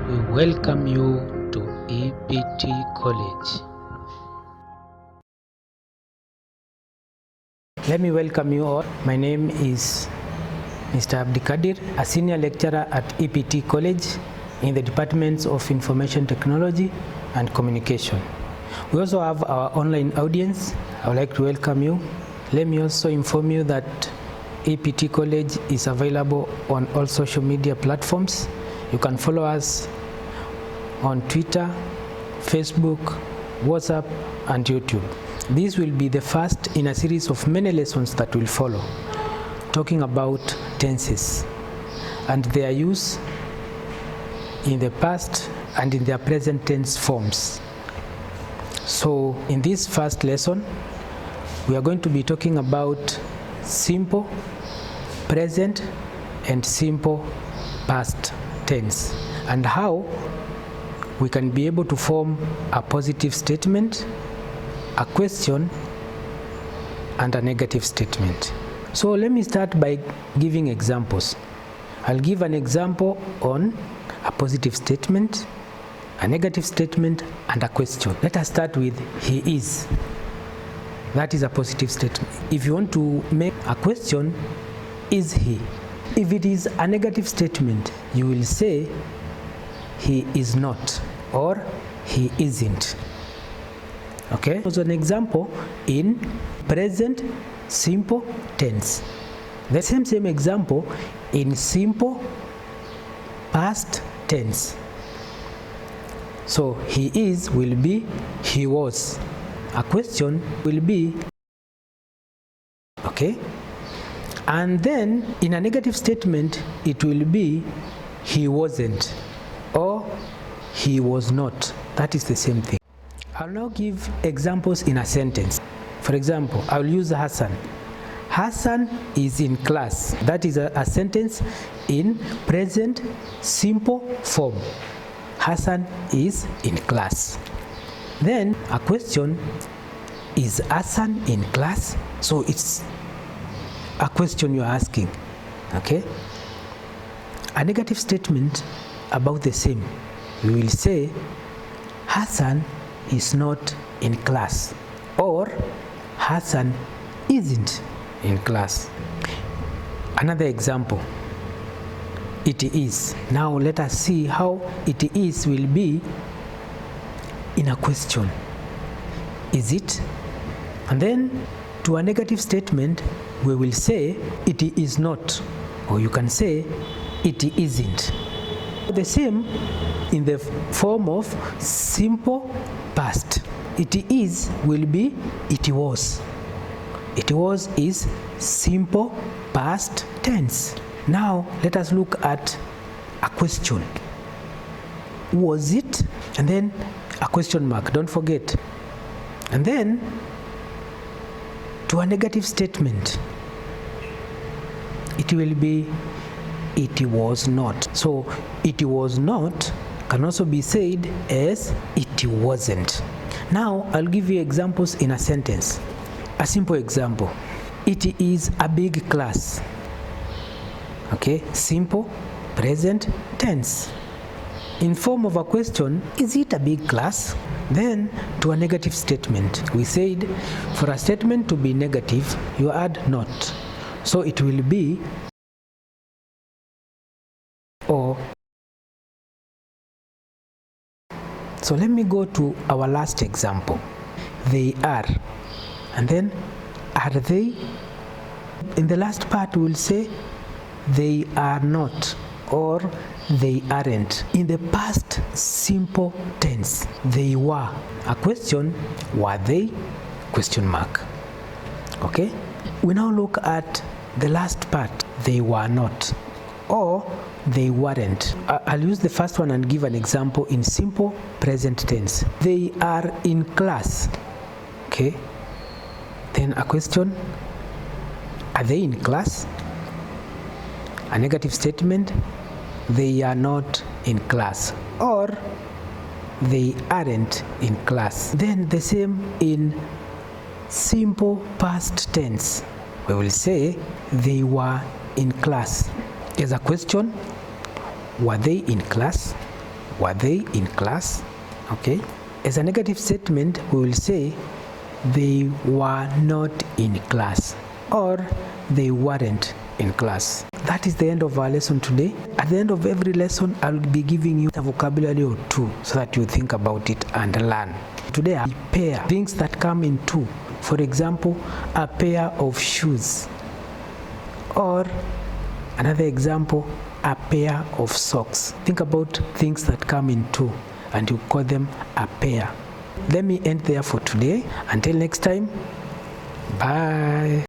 we welcome you to EPT College. Let me welcome you all. My name is Mr. Abdikadir, a senior lecturer at EPT College in the Departments of Information Technology and Communication. We also have our online audience. I would like to welcome you. Let me also inform you that EPT College is available on all social media platforms. You can follow us on Twitter, Facebook, WhatsApp, and YouTube. This will be the first in a series of many lessons that will follow, talking about tenses and their use in the past and in their present tense forms. So in this first lesson, we are going to be talking about simple, present, and simple past tense, and how we can be able to form a positive statement, a question, and a negative statement. So let me start by giving examples. I'll give an example on a positive statement, a negative statement, and a question. Let us start with he is. That is a positive statement. If you want to make a question, is he? If it is a negative statement, you will say he is not or he isn't. Okay? So an example in present simple tense. The same example in simple past tense. So he is will be he was. A question will be okay. And then in a negative statement, it will be he wasn't or he was not. That is the same thing. I'll now give examples in a sentence. For example, I'll use Hassan. Hassan is in class. That is a sentence in present simple form. Hassan is in class. Then a question, is Hassan in class? So it's a question you're asking. Okay? A negative statement about the same. You will say Hassan is not in class or Hassan isn't in class. Another example, it is. Now let us see how it is will be in a question. Is it? And then to a negative statement, we will say it is not, or you can say it isn't. The same in the form of simple past. It is will be it was. It was is simple past tense. Now let us look at a question. Was it? And then a question mark, don't forget. And then to a negative statement, it will be it was not. So it was not can also be said as it wasn't. Now I'll give you examples in a sentence. A simple example. It is a big class. Okay, simple present tense. In form of a question, is it a big class? Then to a negative statement, we said for a statement to be negative, you add not. So it will be or. So let me go to our last example. They are. And then are they? In the last part we'll say they are not or they aren't. In the past simple tense, they were. A question, were they? Question mark. Okay? We now look at the last part, they were not or they weren't. I'll use the first one and give an example in simple present tense. They are in class. Okay? Then a question, are they in class? A negative statement, they are not in class or they aren't in class. Then the same in simple past tense. We will say they were in class. As a question, were they in class? were they in class? Okay. As a negative statement, we will say they were not in class or they weren't in class. That is the end of our lesson today. At the end of every lesson, I'll be giving you a vocabulary or two so that you think about it and learn. Today, I pair things that come in two. For example, a pair of shoes. Or another example, a pair of socks. Think about things that come in two and you call them a pair. Let me end there for today. Until next time, bye.